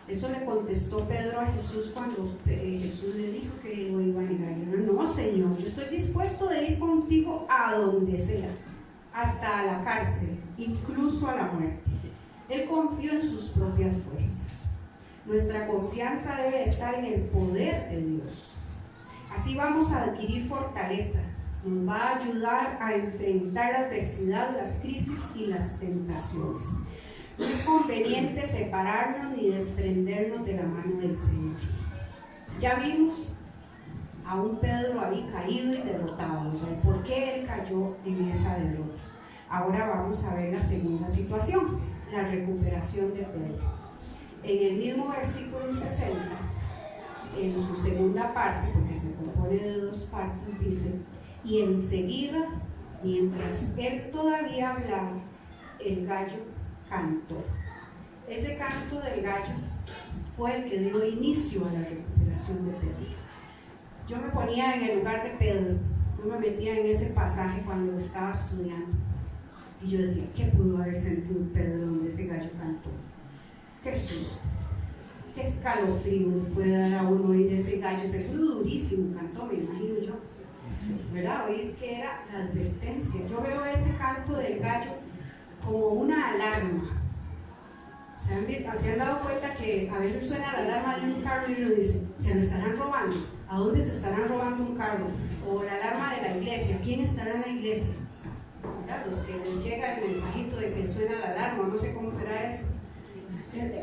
Eso le contestó Pedro a Jesús cuando Jesús le dijo que lo iba a negar. No, Señor, yo estoy dispuesto de ir contigo a donde sea, hasta a la cárcel, incluso a la muerte. Él confió en sus propias fuerzas. Nuestra confianza debe estar en el poder de Dios. Así vamos a adquirir fortaleza. Nos va a ayudar a enfrentar la adversidad, las crisis y las tentaciones. No es conveniente separarnos ni desprendernos de la mano del Señor. Ya vimos a un Pedro ahí caído y derrotado. ¿Por qué él cayó en esa derrota? Ahora vamos a ver la segunda situación, la recuperación de Pedro. En el mismo versículo 60, en su segunda parte, porque se compone de dos partes, dice: y enseguida, mientras él todavía hablaba, el gallo cantó. Ese canto del gallo fue el que dio inicio a la recuperación de Pedro. Yo me ponía en el lugar de Pedro, yo me metía en ese pasaje cuando estaba estudiando, y yo decía: ¿qué pudo haber sentido Pedro donde ese gallo cantó? Qué susto, qué escalofrío puede dar a uno oír ese gallo. Seguro durísimo cantó, me imagino yo, ¿verdad? Oír que era la advertencia. Yo veo ese canto del gallo como una alarma. ¿Se han dado cuenta que a veces suena la alarma de un carro y uno dice: ¿se lo estarán robando? ¿A dónde se estarán robando un carro? O la alarma de la iglesia: ¿quién estará en la iglesia? ¿Verdad? Los que les llega el mensajito de que suena la alarma, no sé cómo será eso.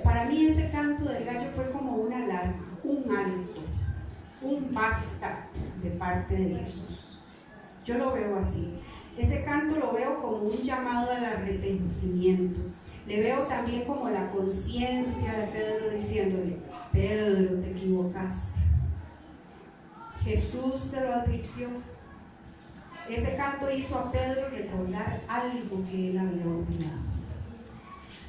Para mí ese canto del gallo fue como una alarma, un alto, un basta de parte de Jesús. Yo lo veo así. Ese canto lo veo como un llamado al arrepentimiento. Le veo también como la conciencia de Pedro diciéndole: Pedro, te equivocaste. Jesús te lo advirtió. Ese canto hizo a Pedro recordar algo que él había olvidado.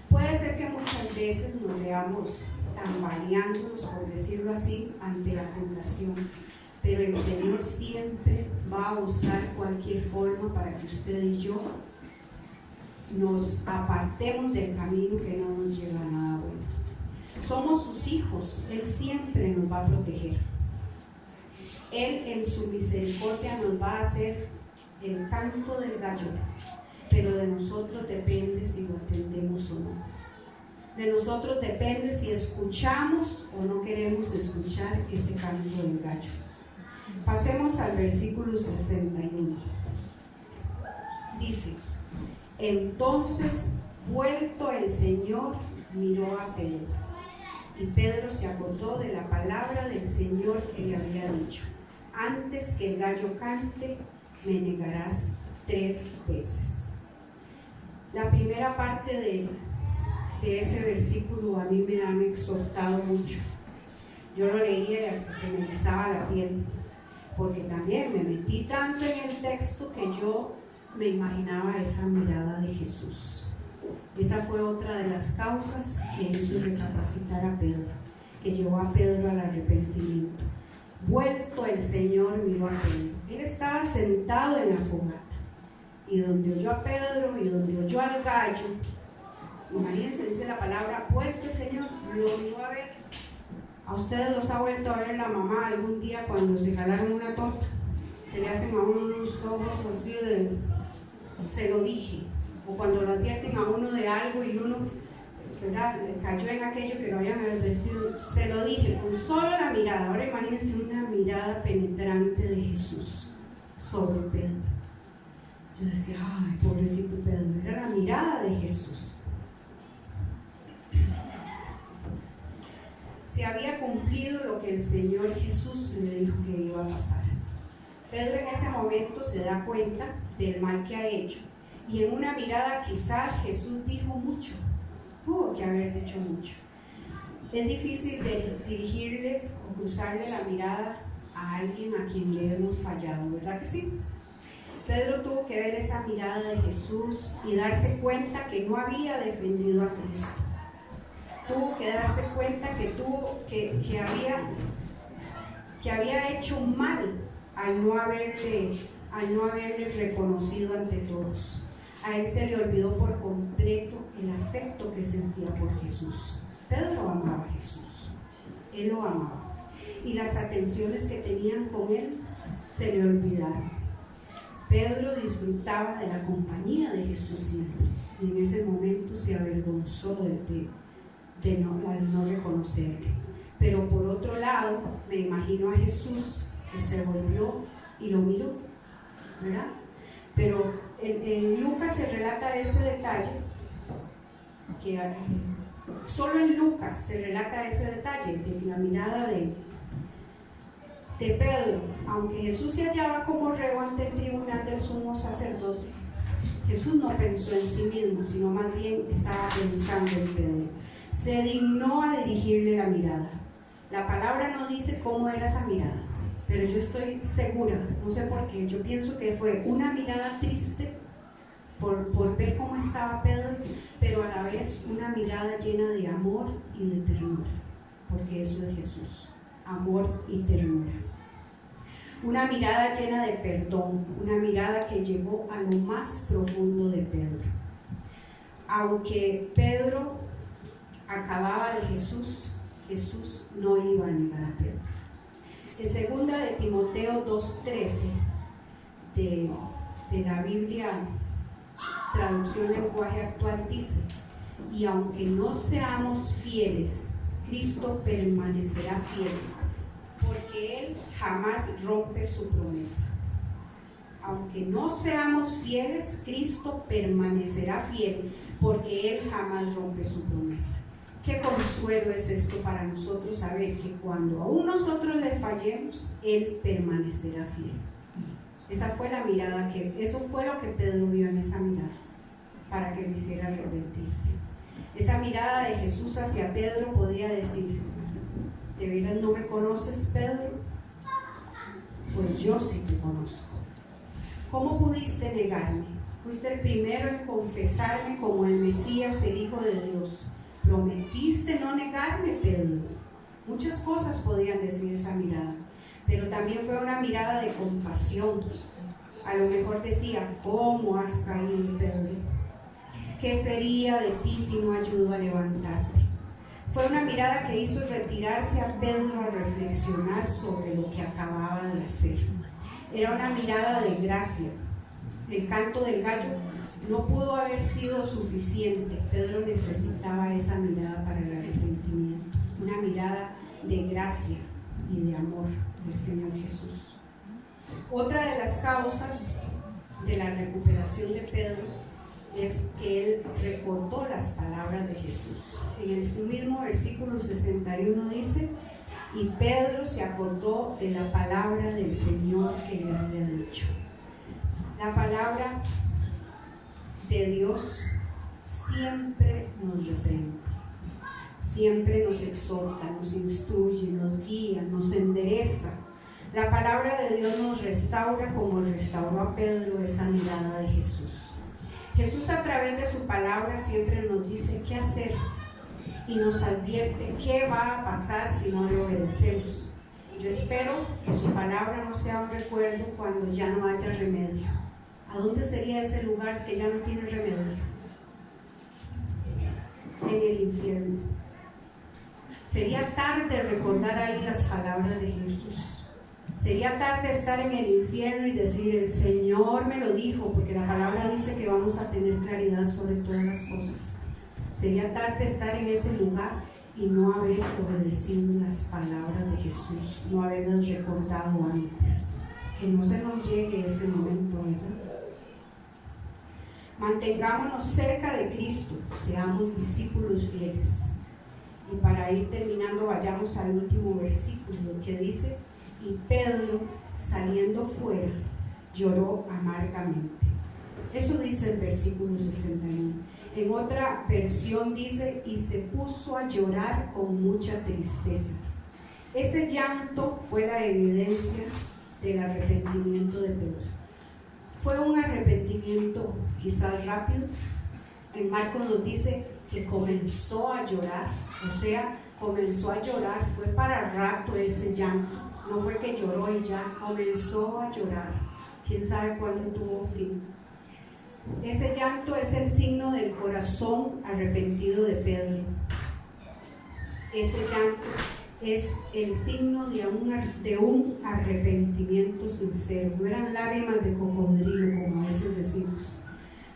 Puede ser que muchas veces nos veamos tambaleándonos, por decirlo así, ante la tentación, pero el Señor siempre va a buscar cualquier forma para que usted y yo nos apartemos del camino que no nos lleva a nada bueno. Somos sus hijos, Él siempre nos va a proteger. Él en su misericordia nos va a hacer el canto del gallo, pero de nosotros depende si lo atendemos o no. De nosotros depende si escuchamos o no queremos escuchar ese canto del gallo. Pasemos al versículo 61. Dice: entonces, vuelto el Señor, miró a Pedro, y Pedro se acordó de la palabra del Señor que le había dicho: antes que el gallo cante, me negarás 3 veces. La primera parte de ese versículo a mí me han exhortado mucho. Yo lo leía y hasta se me erizaba la piel, porque también me metí tanto en el texto que yo me imaginaba esa mirada de Jesús. Esa fue otra de las causas que hizo recapacitar a Pedro, que llevó a Pedro al arrepentimiento. Vuelto el Señor, miró a Pedro. Él estaba sentado en la fogata, y donde oyó a Pedro y donde oyó al gallo, imagínense, dice la palabra, vuelto el Señor, lo miró a ver. ¿A ustedes los ha vuelto a ver la mamá algún día cuando se jalaron una torta? Que le hacen a uno unos ojos así de, se lo dije. O cuando lo advierten a uno de algo y uno, ¿verdad?, cayó en aquello que lo habían advertido. Se lo dije, con solo la mirada. Ahora imagínense una mirada penetrante de Jesús sobre Pedro. Yo decía, ay, pobrecito Pedro. Era la mirada de Jesús. Se había cumplido lo que el Señor Jesús le dijo que iba a pasar. Pedro en ese momento se da cuenta del mal que ha hecho, y en una mirada quizás Jesús dijo mucho, tuvo que haber dicho mucho. Es difícil de dirigirle o cruzarle la mirada a alguien a quien le hemos fallado, ¿verdad que sí? Pedro tuvo que ver esa mirada de Jesús y darse cuenta que no había defendido a Cristo. Tuvo que darse cuenta que había hecho mal al no haberle reconocido ante todos. A él se le olvidó por completo el afecto que sentía por Jesús. Pedro amaba a Jesús, él lo amaba, y las atenciones que tenían con él se le olvidaron. Pedro disfrutaba de la compañía de Jesús siempre, y en ese momento se avergonzó al no reconocerle. Pero por otro lado, me imagino a Jesús que se volvió y lo miró, ¿verdad? Pero en Lucas se relata ese detalle, que solo en Lucas se relata ese detalle de la mirada de Pedro, aunque Jesús se hallaba como reo ante el tribunal del sumo sacerdote, Jesús no pensó en sí mismo, sino más bien estaba pensando en Pedro. Se dignó a dirigirle la mirada. La palabra no dice cómo era esa mirada, pero yo estoy segura, no sé por qué, yo pienso que fue una mirada triste por ver cómo estaba Pedro, pero a la vez una mirada llena de amor y de ternura, porque eso es Jesús, amor y ternura. Una mirada llena de perdón, una mirada que llegó a lo más profundo de Pedro. Aunque Pedro acababa de Jesús, Jesús no iba a negar a Pedro. En 2 de Timoteo 2:13 de la Biblia, traducción lenguaje actual, dice: y aunque no seamos fieles, Cristo permanecerá fiel, porque Él jamás rompe su promesa. Aunque no seamos fieles, Cristo permanecerá fiel, porque Él jamás rompe su promesa. Qué consuelo es esto para nosotros, saber que cuando aún nosotros le fallemos, Él permanecerá fiel. Esa fue la mirada eso fue lo que Pedro vio en esa mirada, para que lo hiciera arrepentirse. Esa mirada de Jesús hacia Pedro podría decir: ¿de veras no me conoces, Pedro? Pues yo sí te conozco. ¿Cómo pudiste negarme? Fuiste el primero en confesarme como el Mesías, el Hijo de Dios. Prometiste no negarme, Pedro. Muchas cosas podían decir esa mirada, pero también fue una mirada de compasión. A lo mejor decía: ¿cómo has caído, Pedro? ¿Qué sería de ti si no ayudo a levantarte? Fue una mirada que hizo retirarse a Pedro a reflexionar sobre lo que acababa de hacer. Era una mirada de gracia. El canto del gallo no pudo haber sido suficiente. Pedro necesitaba esa mirada para el arrepentimiento. Una mirada de gracia y de amor del Señor Jesús. Otra de las causas de la recuperación de Pedro es que él recordó las palabras de Jesús. En el mismo versículo 61 dice: y Pedro se acordó de la palabra del Señor que le había dicho. La palabra de Dios siempre nos reprende, siempre nos exhorta, nos instruye, nos guía, nos endereza. La palabra de Dios nos restaura como restauró a Pedro esa mirada de Jesús. Jesús, a través de su palabra, siempre nos dice qué hacer y nos advierte qué va a pasar si no le obedecemos. Yo espero que su palabra no sea un recuerdo cuando ya no haya remedio. ¿A dónde sería ese lugar que ya no tiene remedio? En el infierno. Sería tarde recordar ahí las palabras de Jesús. Sería tarde estar en el infierno y decir: el Señor me lo dijo, porque la palabra dice que vamos a tener claridad sobre todas las cosas. Sería tarde estar en ese lugar y no haber obedecido las palabras de Jesús, no haberlas recordado antes. Que no se nos llegue ese momento, ¿verdad? Mantengámonos cerca de Cristo, seamos discípulos fieles. Y para ir terminando, vayamos al último versículo que dice: y Pedro, saliendo fuera, lloró amargamente. Eso dice el versículo 61. En otra versión dice: y se puso a llorar con mucha tristeza. Ese llanto fue la evidencia del arrepentimiento de Pedro. Fue un arrepentimiento quizás rápido. En Marcos nos dice que comenzó a llorar, o sea, comenzó a llorar, fue para rato ese llanto. No fue que lloró y ya, comenzó a llorar. Quién sabe cuándo tuvo fin. Ese llanto es el signo del corazón arrepentido de Pedro. Ese llanto es el signo de un arrepentimiento sincero. No eran lágrimas de cocodrilo, como a veces decimos.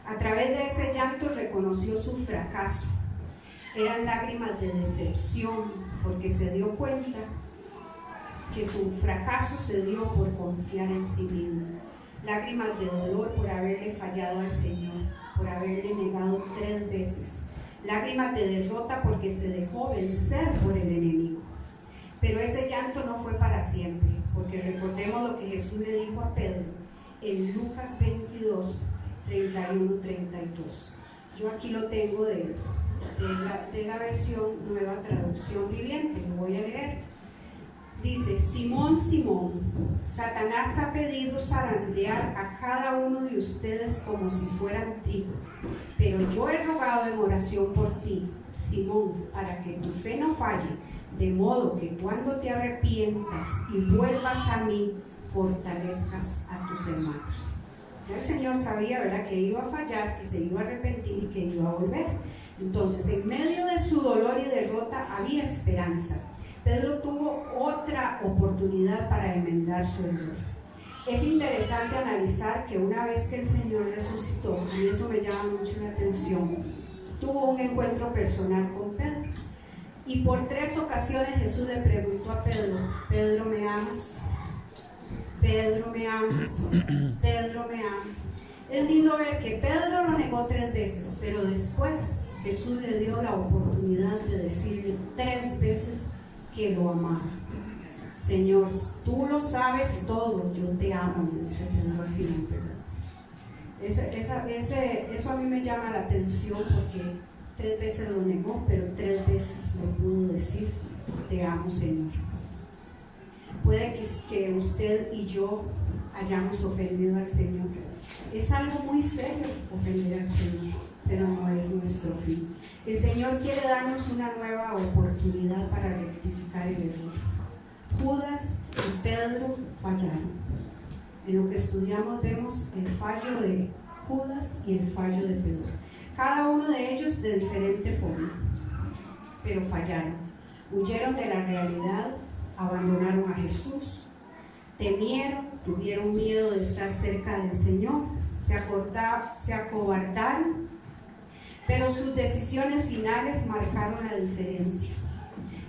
A través de ese llanto reconoció su fracaso. Eran lágrimas de decepción, porque se dio cuenta que su fracaso se dio por confiar en sí mismo. Lágrimas de dolor por haberle fallado al Señor, por haberle negado 3 veces. Lágrimas de derrota porque se dejó vencer por el enemigo. Pero ese llanto no fue para siempre. porque recordemos lo que Jesús le dijo a Pedro en Lucas 22, 31, 32. Yo aquí lo tengo de la versión Nueva Traducción Viviente, lo voy a leer. Dice: Simón, Simón, Satanás ha pedido zarandear a cada uno de ustedes como si fueran trigo, pero yo he rogado en oración por ti, Simón, para que tu fe no falle, de modo que cuando te arrepientas y vuelvas a mí, fortalezcas a tus hermanos. Ya el Señor sabía, ¿verdad?, que iba a fallar, que se iba a arrepentir y que iba a volver. Entonces, en medio de su dolor y derrota había esperanza. Pedro tuvo otra oportunidad para enmendar su error. Es interesante analizar que una vez que el Señor resucitó, y eso me llama mucho la atención, tuvo un encuentro personal con Pedro. Y por 3 ocasiones Jesús le preguntó a Pedro: Pedro, ¿me amas? Pedro, ¿me amas? Pedro, ¿me amas? Es lindo ver que Pedro lo negó 3 veces, pero después Jesús le dio la oportunidad de decirle 3 veces que lo amaba. Señor, tú lo sabes todo, yo te amo, le dice Pedro al final, ¿verdad? Eso a mí me llama la atención, porque 3 veces lo negó, pero 3 veces lo pudo decir: te amo, Señor. Puede que usted y yo hayamos ofendido al Señor. Es algo muy serio ofender al Señor, pero no es nuestro fin. El Señor quiere darnos una nueva oportunidad para rectificar el error. Judas y Pedro fallaron. En lo que estudiamos vemos el fallo de Judas y el fallo de Pedro. Cada uno de ellos de diferente forma, pero fallaron. Huyeron de la realidad, abandonaron a Jesús, temieron, tuvieron miedo de estar cerca del Señor, se acobardaron, pero sus decisiones finales marcaron la diferencia,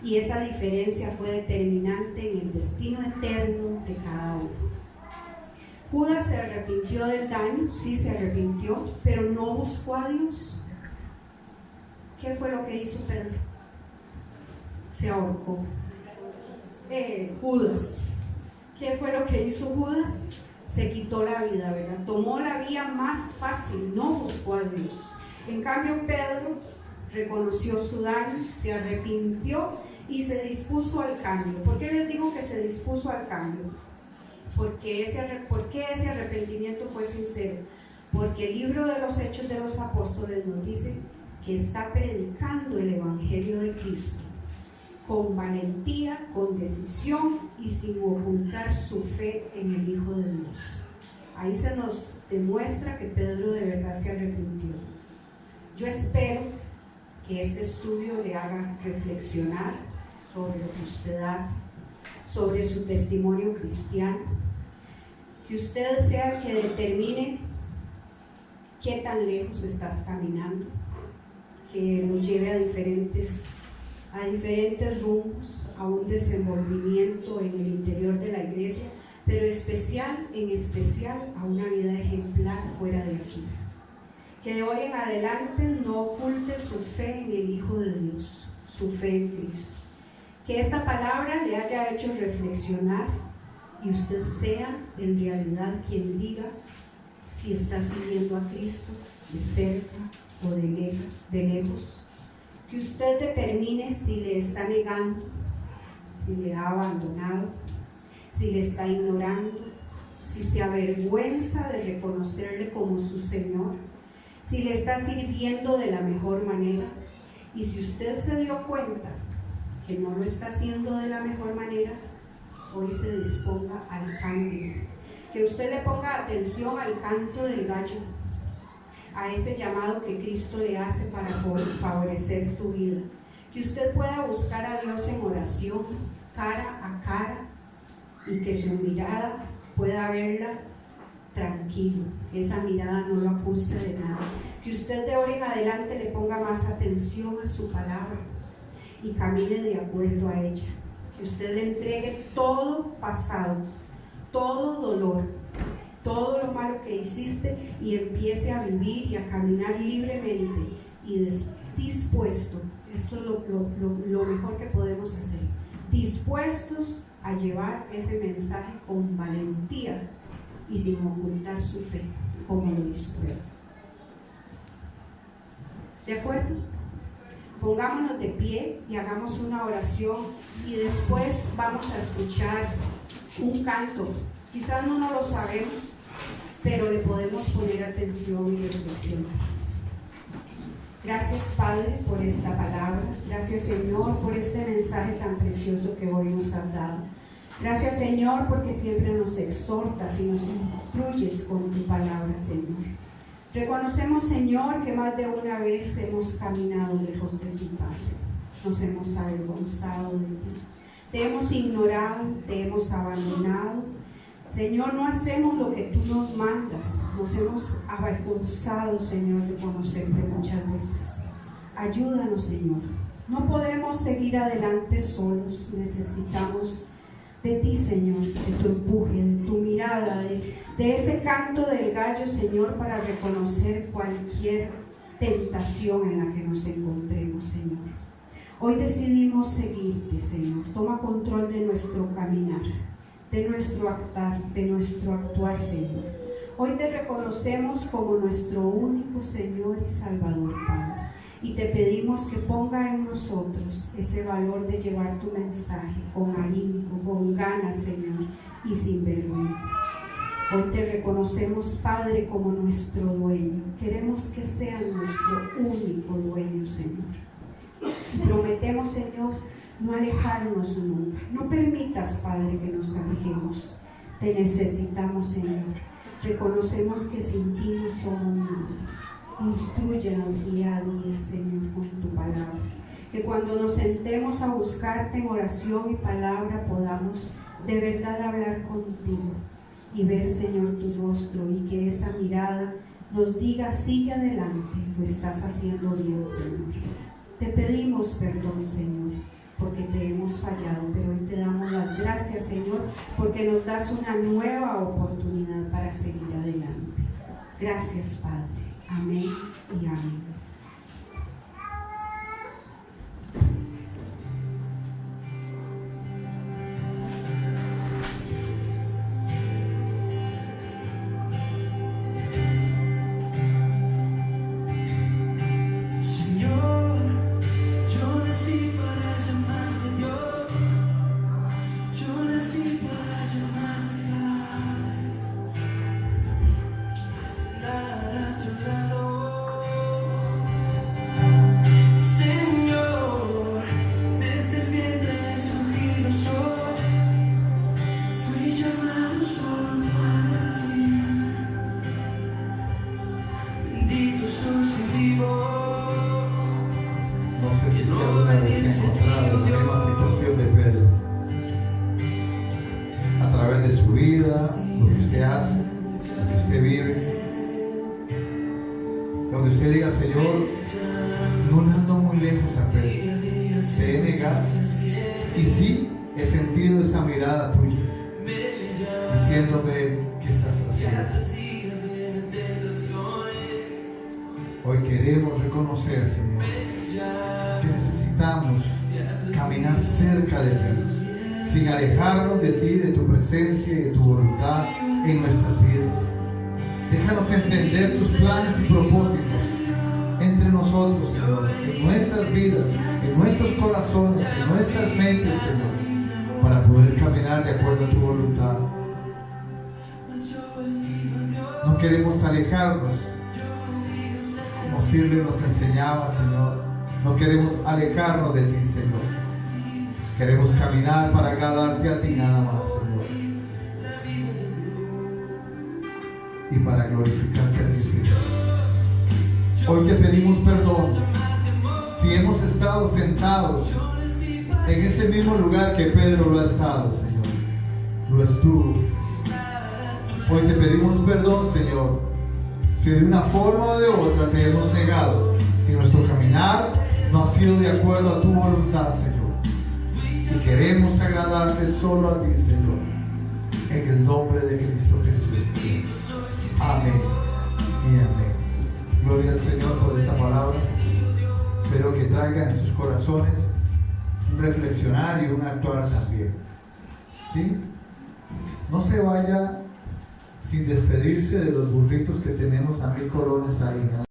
y esa diferencia fue determinante en el destino eterno de cada uno. Judas se arrepintió del daño, sí se arrepintió, pero no buscó a Dios. ¿Qué fue lo que hizo Pedro? Se ahorcó. Judas, ¿qué fue lo que hizo Judas? Se quitó la vida, ¿verdad? Tomó la vía más fácil, no buscó a Dios. En cambio, Pedro reconoció su daño, se arrepintió y se dispuso al cambio. ¿Por qué les digo que se dispuso al cambio? ¿Por qué ese arrepentimiento fue sincero? Porque el libro de los Hechos de los Apóstoles nos dice que está predicando el Evangelio de Cristo con valentía, con decisión y sin ocultar su fe en el Hijo de Dios. Ahí se nos demuestra que Pedro de verdad se arrepintió. Yo espero que este estudio le haga reflexionar sobre lo que usted hace, sobre su testimonio cristiano, que usted sea el que determine qué tan lejos estás caminando, que lo lleve a diferentes rumbos, a un desenvolvimiento en el interior de la iglesia, pero en especial a una vida ejemplar fuera de aquí. Que de hoy en adelante no oculte su fe en el Hijo de Dios, su fe en Cristo. Que esta palabra le haya hecho reflexionar y usted sea en realidad quien diga si está siguiendo a Cristo de cerca o de lejos. Que usted determine si le está negando, si le ha abandonado, si le está ignorando, si se avergüenza de reconocerle como su Señor, si le está sirviendo de la mejor manera. Y si usted se dio cuenta que no lo está haciendo de la mejor manera, hoy se disponga al cambio. Que usted le ponga atención al canto del gallo, a ese llamado que Cristo le hace para favorecer tu vida. Que usted pueda buscar a Dios en oración, cara a cara, y que su mirada pueda verla tranquilo. Esa mirada no lo acusa de nada. Que usted de hoy en adelante le ponga más atención a su palabra y camine de acuerdo a ella. Que usted le entregue todo pasado, todo dolor, todo lo malo que hiciste, y empiece a vivir y a caminar libremente y dispuesto. Esto es lo mejor que podemos hacer, dispuestos a llevar ese mensaje con valentía y sin ocultar su fe, como lo hizo él. ¿De acuerdo? Pongámonos de pie y hagamos una oración y después vamos a escuchar un canto. Quizás no lo sabemos, pero le podemos poner atención y reflexionar. Gracias, Padre, por esta palabra. Gracias, Señor, por este mensaje tan precioso que hoy nos has dado. Gracias, Señor, porque siempre nos exhortas y nos instruyes con tu palabra, Señor. Reconocemos, Señor, que más de una vez hemos caminado lejos de ti, Padre. Nos hemos avergonzado de ti. Te hemos ignorado, te hemos abandonado. Señor, no hacemos lo que tú nos mandas. Nos hemos avergonzado, Señor, de conocerte muchas veces. Ayúdanos, Señor. No podemos seguir adelante solos. Necesitamos de ti, Señor, de tu empuje, de tu mirada, de ese canto del gallo, Señor, para reconocer cualquier tentación en la que nos encontremos, Señor. Hoy decidimos seguirte, Señor. Toma control de nuestro caminar, de nuestro actuar, Señor. Hoy te reconocemos como nuestro único Señor y Salvador, Padre. Y te pedimos que ponga en nosotros ese valor de llevar tu mensaje con ahínco, con ganas, Señor, y sin vergüenza. Hoy te reconocemos, Padre, como nuestro dueño. Queremos que seas nuestro único dueño, Señor. Y prometemos, Señor, no alejarnos nunca. No permitas, Padre, que nos alejemos. Te necesitamos, Señor. Reconocemos que sin ti no somos nada. Instrúyenos día a día, Señor, con tu palabra. Que cuando nos sentemos a buscarte en oración y palabra podamos de verdad hablar contigo y ver, Señor, tu rostro, y que esa mirada nos diga: sigue adelante, lo estás haciendo bien, Señor. Te pedimos perdón, Señor, porque te hemos fallado, pero hoy te damos las gracias, Señor, porque nos das una nueva oportunidad para seguir adelante. Gracias, Padre. Amén y amén. Hoy queremos reconocer, Señor, que necesitamos caminar cerca de ti, sin alejarnos de ti, de tu presencia y de tu voluntad en nuestras vidas. Déjanos entender tus planes y propósitos entre nosotros, Señor, en nuestras vidas, en nuestros corazones, en nuestras mentes, Señor, para poder caminar de acuerdo a tu voluntad. No queremos alejarnos, como Sirle nos enseñaba, Señor. No queremos alejarnos de ti, Señor. Queremos caminar para agradarte a ti nada más, Señor. Y para glorificarte a ti, Señor. Hoy te pedimos perdón si hemos estado sentados en ese mismo lugar que Pedro lo ha estado, Señor. Lo estuvo. Hoy te pedimos perdón, Señor, si de una forma o de otra te hemos negado, si nuestro caminar no ha sido de acuerdo a tu voluntad, Señor. Y queremos agradarte solo a ti, Señor, en el nombre de Cristo Jesús. Amén y amén. Gloria al Señor por esa palabra. Espero que traiga en sus corazones un reflexionar y un actuar también. ¿sí? No se vaya sin despedirse de los burritos que tenemos a 1000 colones ahí, ¿no?